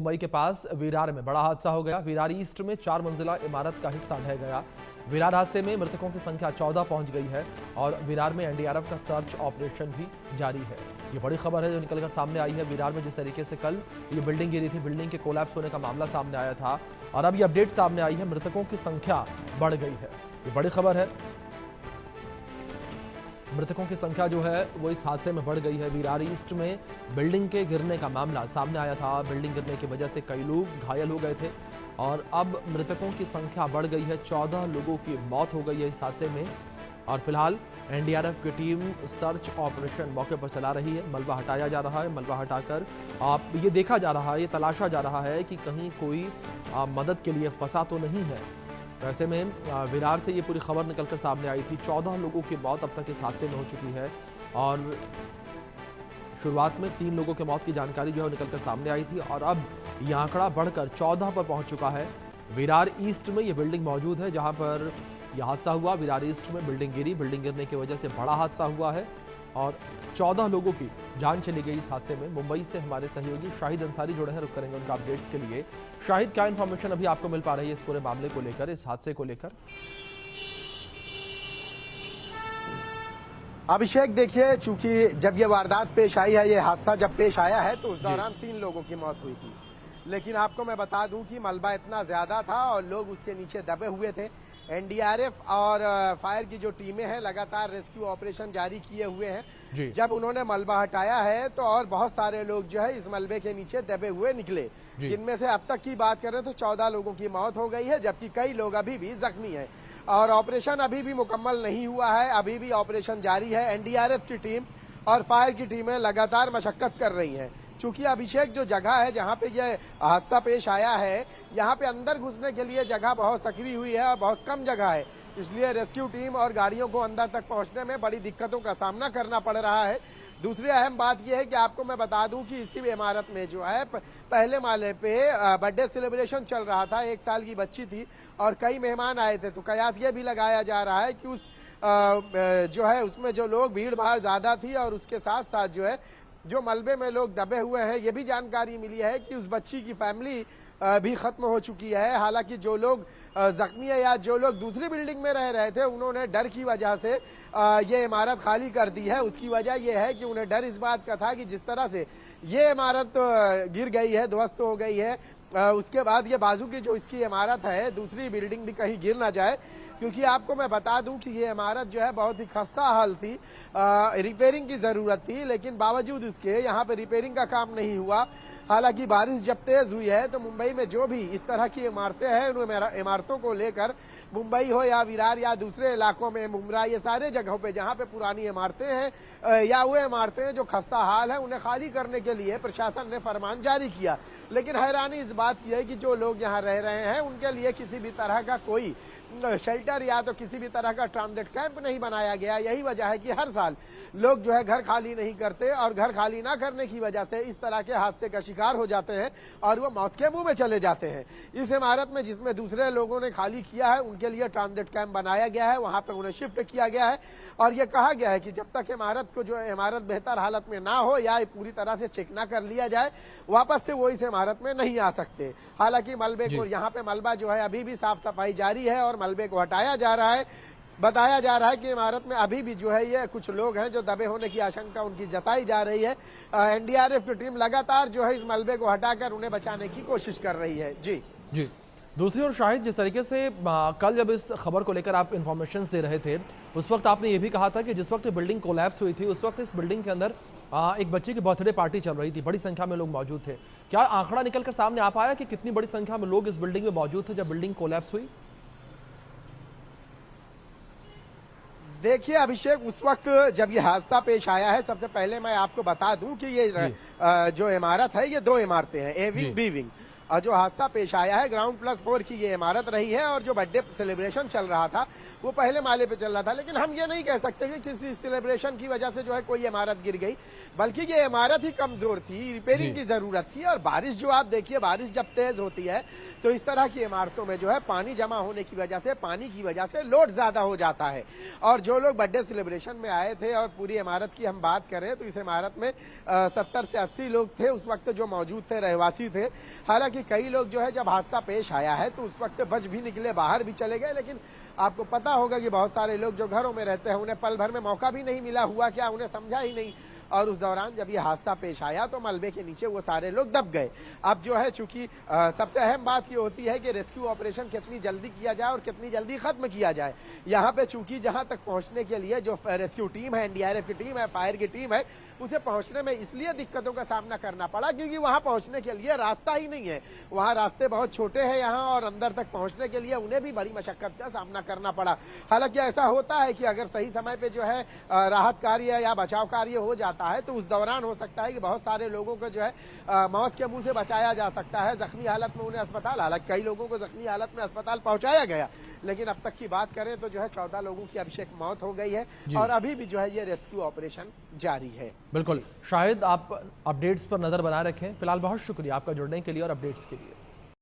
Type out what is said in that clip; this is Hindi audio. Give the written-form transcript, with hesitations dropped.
मुंबई के पास विरार में बड़ा हादसा हो गया। विरार ईस्ट में 4 मंजिला इमारत का हिस्सा ढह गया। विरार हादसे में मृतकों की संख्या 14 पहुंच गई है और विरार में एनडीआरएफ का सर्च ऑपरेशन भी जारी है। ये बड़ी खबर है जो निकलकर सामने आई है। विरार में जिस तरीके से कल ये बिल्डिंग गिरी थी, बिल्डिंग के कोलैप्स होने का मामला सामने आया था और अब ये अपडेट सामने आई है, मृतकों की संख्या बढ़ गई है। ये बड़ी खबर है, मृतकों की संख्या जो है वो इस हादसे में बढ़ गई है। विरार ईस्ट में बिल्डिंग के गिरने का मामला सामने आया था। बिल्डिंग गिरने की वजह से कई लोग घायल हो गए थे और अब मृतकों की संख्या बढ़ गई है। 14 लोगों की मौत हो गई है इस हादसे में और फिलहाल एनडीआरएफ की टीम सर्च ऑपरेशन मौके पर चला रही है। मलबा हटाया जा रहा है। मलबा हटाकर आप ये देखा जा रहा है, ये तलाशा जा रहा है कि कहीं कोई मदद के लिए फंसा तो नहीं है। ऐसे में विरार से ये पूरी खबर निकलकर सामने आई थी। 14 लोगों की मौत अब तक इस हादसे में हो चुकी है और शुरुआत में 3 लोगों की मौत की जानकारी जो है निकलकर सामने आई थी और अब ये आंकड़ा बढ़कर 14 पर पहुंच चुका है। विरार ईस्ट में ये बिल्डिंग मौजूद है जहां पर यह हादसा हुआ। विरार ईस्ट में बिल्डिंग गिरी, बिल्डिंग गिरने की वजह से बड़ा हादसा हुआ है और 14 लोगों की जान चली गई इस हादसे में। मुंबई से हमारे सहयोगी शाहिद अंसारी जुड़े हैं, रुक करेंगे उनका अपडेट्स के लिए। शाहिद, क्या इन्फॉर्मेशन अभी आपको मिल पा रही है इस पूरे मामले को लेकर, इस हादसे को लेकर? अभिषेक, देखिए, चूंकि जब ये वारदात पेश आई है, ये हादसा जब पेश आया है तो उस दौरान 3 लोगों की मौत हुई थी। लेकिन आपको मैं बता दूं कि मलबा इतना ज्यादा था और लोग उसके नीचे दबे हुए थे। एनडीआरएफ और फायर की जो टीमें हैं लगातार रेस्क्यू ऑपरेशन जारी किए हुए हैं। जब उन्होंने मलबा हटाया है तो और बहुत सारे लोग जो है इस मलबे के नीचे दबे हुए निकले, जिनमें से अब तक की बात करें तो 14 लोगों की मौत हो गई है, जबकि कई लोग अभी भी जख्मी हैं और ऑपरेशन अभी भी मुकम्मल नहीं हुआ है। अभी भी ऑपरेशन जारी है। एनडीआरएफ की टीम और फायर की टीमें लगातार मशक्कत कर रही हैं। चूंकि अभिषेक, जो जगह है जहां पे ये हादसा पेश आया है, यहाँ पे अंदर घुसने के लिए जगह बहुत सकरी हुई है और बहुत कम जगह है, इसलिए रेस्क्यू टीम और गाड़ियों को अंदर तक पहुंचने में बड़ी दिक्कतों का सामना करना पड़ रहा है। दूसरी अहम बात यह है कि आपको मैं बता दूं कि इसी इमारत में जो है पहले माले पे बर्थडे सेलिब्रेशन चल रहा था। 1 साल की बच्ची थी और कई मेहमान आए थे, तो कयास ये भी लगाया जा रहा है कि उस जो है उसमें जो लोग भीड़ भाड़ ज्यादा थी और उसके साथ साथ जो है जो मलबे में लोग दबे हुए हैं। ये भी जानकारी मिली है कि उस बच्ची की फैमिली भी खत्म हो चुकी है। हालांकि जो लोग जख्मी है या जो लोग दूसरी बिल्डिंग में रह रहे थे, उन्होंने डर की वजह से ये इमारत खाली कर दी है। उसकी वजह यह है कि उन्हें डर इस बात का था कि जिस तरह से ये इमारत गिर गई है, ध्वस्त हो गई है, उसके बाद ये बाजू की जो इसकी इमारत है, दूसरी बिल्डिंग भी कहीं गिर ना जाए। क्योंकि आपको मैं बता दूं कि ये इमारत जो है बहुत ही खस्ता हाल थी, रिपेयरिंग की जरूरत थी, लेकिन बावजूद इसके यहाँ पे रिपेयरिंग का काम नहीं हुआ। हालांकि बारिश जब तेज हुई है तो मुंबई में जो भी इस तरह की इमारतें हैं, उन इमारतों को लेकर मुंबई हो या विरार या दूसरे इलाकों में मुमरा, ये सारे जगहों पे जहां पे पुरानी इमारतें हैं या वो इमारतें जो खस्ता हाल है, उन्हें खाली करने के लिए प्रशासन ने फरमान जारी किया। लेकिन हैरानी इस बात की है कि जो लोग यहाँ रह रहे हैं उनके लिए किसी भी तरह का कोई शेल्टर या तो किसी भी तरह का ट्रांजिट कैंप नहीं बनाया गया। यही वजह है कि हर साल लोग जो है घर खाली नहीं करते और घर खाली ना करने की वजह से इस तरह के हादसे का शिकार हो जाते हैं और वो मौत के मुंह में चले जाते हैं। इस इमारत में जिसमें दूसरे लोगों ने खाली किया है, उनके लिए ट्रांजिट कैंप बनाया गया है, वहां पर उन्हें शिफ्ट किया गया है और ये कहा गया है कि जब तक इमारत बेहतर हालत में ना हो या पूरी तरह से चेक ना कर लिया जाए, वापस से वो इस इमारत में नहीं आ सकते। हालांकि मलबे को, यहाँ पे मलबा जो है अभी भी साफ सफाई जारी है और मलबे को हटाया जा रहा है। बताया जा रहा है कि इमारत में अभी भी जो है ये कुछ लोग हैं जो दबे होने की आशंका उनकी जताई जा रही है। एनडीआरएफ की टीम लगातार जो है इस मलबे को हटाकर उन्हें बचाने की कोशिश कर रही है। जी। दूसरी ओर शाहिद, जिस तरीके से कल जब इस खबर को लेकर आप इन्फॉर्मेशन दे रहे थे, उस वक्त आपने ये भी कहा था कि जिस वक्त बिल्डिंग कोलैप्स हुई थी उस वक्त इस बिल्डिंग के अंदर एक बच्चे की बर्थडे पार्टी चल रही थी, बड़ी संख्या में लोग मौजूद थे। क्या आंकड़ा निकलकर सामने आ पाया कि कितनी बड़ी संख्या में लोग इस बिल्डिंग में मौजूद थे जब बिल्डिंग कोलैप्स हुई? देखिए अभिषेक, उस वक्त जब ये हादसा पेश आया है, सबसे पहले मैं आपको बता दूं कि ये जो इमारत है, ये 2 इमारतें हैं, ए विंग, बी विंग। जो हादसा पेश आया है, ग्राउंड +4 की ये इमारत रही है और जो बर्थडे सेलिब्रेशन चल रहा था वो पहले माले पे चल रहा था। लेकिन हम ये नहीं कह सकते कि किसी सेलिब्रेशन की वजह से जो है कोई इमारत गिर गई, बल्कि ये इमारत ही कमजोर थी, रिपेयरिंग की जरूरत थी। और बारिश जो आप देखिए, बारिश जब तेज होती है तो इस तरह की इमारतों में जो है पानी जमा होने की वजह से, पानी की वजह से लोड ज्यादा हो जाता है। और जो लोग बर्थडे सेलिब्रेशन में आए थे, और पूरी इमारत की हम बात करें तो इस इमारत में 70 से 80 लोग थे उस वक्त जो मौजूद थे, रहवासी थे। हालांकि कई लोग जो है जब हादसा पेश आया है तो उस वक्त बच भी निकले, बाहर भी चले गए। लेकिन आपको पता होगा कि बहुत सारे लोग जो घरों में रहते हैं उन्हें पल भर में मौका भी नहीं मिला, हुआ क्या उन्हें समझा ही नहीं। और उस दौरान जब ये हादसा पेश आया तो मलबे के नीचे वो सारे लोग दब गए। अब जो है चूंकि सबसे अहम बात ये होती है कि रेस्क्यू ऑपरेशन कितनी जल्दी किया जाए और कितनी जल्दी खत्म किया जाए। यहाँ पे चूंकि जहां तक पहुंचने के लिए जो रेस्क्यू टीम है, एनडीआरएफ की टीम है, फायर की टीम है, उसे पहुंचने में इसलिए दिक्कतों का सामना करना पड़ा क्योंकि वहां पहुंचने के लिए रास्ता ही नहीं है। वहां रास्ते बहुत छोटे हैं यहाँ, और अंदर तक पहुंचने के लिए उन्हें भी बड़ी मशक्कत का सामना करना पड़ा। हालांकि ऐसा होता है कि अगर सही समय पे जो है राहत कार्य या बचाव कार्य हो जाता है तो उस दौरान हो सकता है कि बहुत सारे लोगों को जो है मौत के मुंह से बचाया जा सकता है। जख्मी हालत में उन्हें अस्पताल, हालांकि कई लोगों को जख्मी हालत में अस्पताल पहुंचाया गया, लेकिन अब तक की बात करें तो जो है 14 लोगों की अभिषेक मौत हो गई है और अभी भी जो है ये रेस्क्यू ऑपरेशन जारी है। बिल्कुल, शाहिद आप अपडेट्स पर नजर बनाए रखें। फिलहाल बहुत शुक्रिया आपका जुड़ने के लिए और अपडेट्स के लिए।